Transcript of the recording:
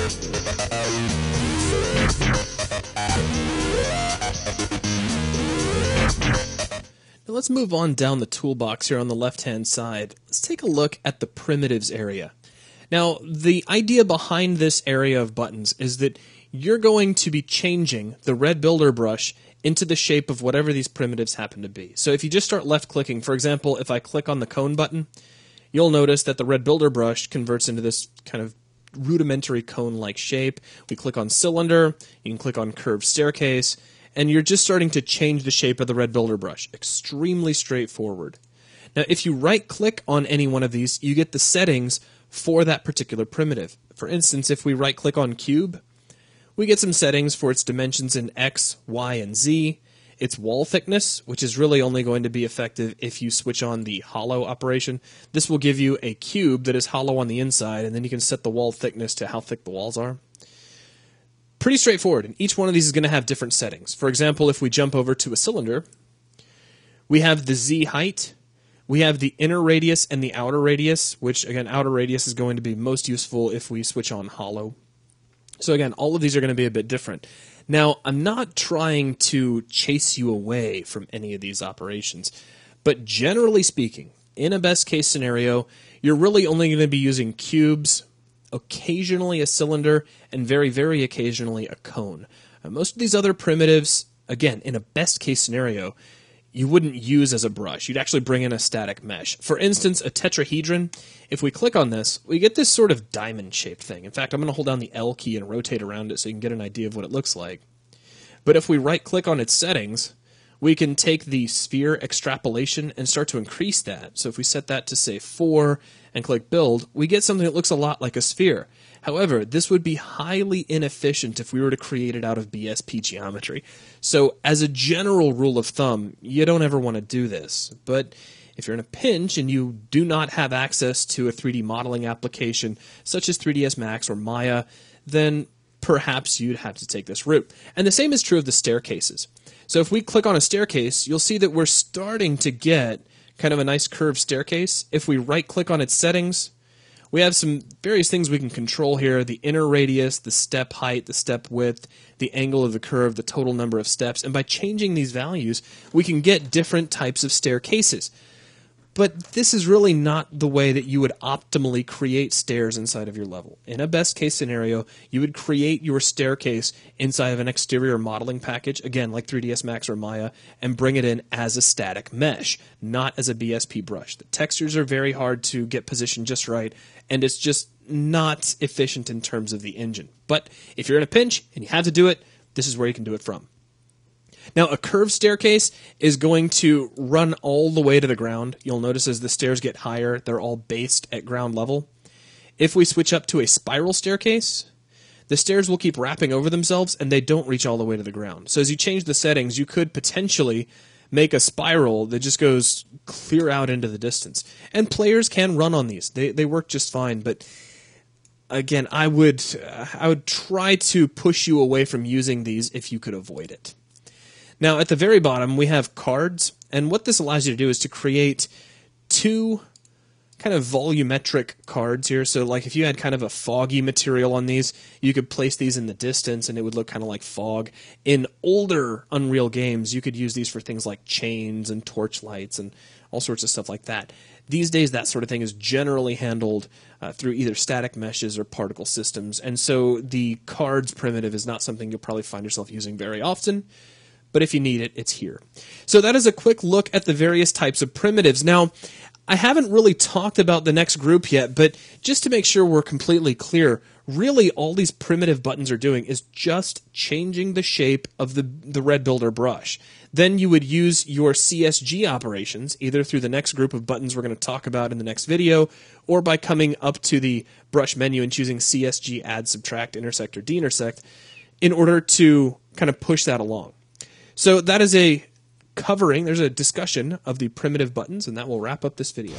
Now let's move on down the toolbox here on the left-hand side. Let's take a look at the primitives area. Now, the idea behind this area of buttons is that you're going to be changing the red builder brush into the shape of whatever these primitives happen to be. So if you just start left-clicking, for example, if I click on the cone button, you'll notice that the red builder brush converts into this kind of rudimentary cone-like shape. We click on cylinder, you can click on curved staircase, and you're just starting to change the shape of the red builder brush. Extremely straightforward. Now, if you right-click on any one of these, you get the settings for that particular primitive. For instance, if we right-click on cube, we get some settings for its dimensions in X, Y, and Z, its wall thickness, which is really only going to be effective if you switch on the hollow operation. This will give you a cube that is hollow on the inside, and then you can set the wall thickness to how thick the walls are. Pretty straightforward, and each one of these is going to have different settings. For example, if we jump over to a cylinder, we have the Z height, we have the inner radius and the outer radius, which, again, outer radius is going to be most useful if we switch on hollow. So again, all of these are going to be a bit different. Now, I'm not trying to chase you away from any of these operations, but generally speaking, in a best-case scenario, you're really only going to be using cubes, occasionally a cylinder, and very, very occasionally a cone. Most of these other primitives, again, in a best-case scenario, you wouldn't use as a brush. You'd actually bring in a static mesh. For instance, a tetrahedron, if we click on this, we get this sort of diamond-shaped thing. In fact, I'm going to hold down the L key and rotate around it so you can get an idea of what it looks like. But if we right-click on its settings, we can take the sphere extrapolation and start to increase that. So if we set that to, say, 4 and click Build, we get something that looks a lot like a sphere. However, this would be highly inefficient if we were to create it out of BSP geometry. So as a general rule of thumb, you don't ever want to do this. But if you're in a pinch and you do not have access to a 3D modeling application such as 3ds Max or Maya, then perhaps you'd have to take this route. And the same is true of the staircases. So if we click on a staircase, you'll see that we're starting to get kind of a nice curved staircase. If we right-click on its settings, we have some various things we can control here: the inner radius, the step height, the step width, the angle of the curve, the total number of steps. And by changing these values, we can get different types of staircases. But this is really not the way that you would optimally create stairs inside of your level. In a best-case scenario, you would create your staircase inside of an exterior modeling package, again, like 3ds Max or Maya, and bring it in as a static mesh, not as a BSP brush. The textures are very hard to get positioned just right, and it's just not efficient in terms of the engine. But if you're in a pinch and you have to do it, this is where you can do it from. Now, a curved staircase is going to run all the way to the ground. You'll notice as the stairs get higher, they're all based at ground level. If we switch up to a spiral staircase, the stairs will keep wrapping over themselves and they don't reach all the way to the ground. So as you change the settings, you could potentially make a spiral that just goes clear out into the distance. And players can run on these. They work just fine, but again, I would try to push you away from using these if you could avoid it. Now, at the very bottom, we have cards, and what this allows you to do is to create two kind of volumetric cards here. So, like, if you had kind of a foggy material on these, you could place these in the distance, and it would look kind of like fog. In older Unreal games, you could use these for things like chains and torch lights and all sorts of stuff like that. These days, that sort of thing is generally handled through either static meshes or particle systems, and so the cards primitive is not something you'll probably find yourself using very often. But if you need it, it's here. So that is a quick look at the various types of primitives. Now, I haven't really talked about the next group yet, but just to make sure we're completely clear, really all these primitive buttons are doing is just changing the shape of the red builder brush. Then you would use your CSG operations, either through the next group of buttons we're going to talk about in the next video, or by coming up to the brush menu and choosing CSG, add, subtract, intersect, or deintersect, in order to kind of push that along. So that is a covering, there's a discussion of the primitive buttons, and that will wrap up this video.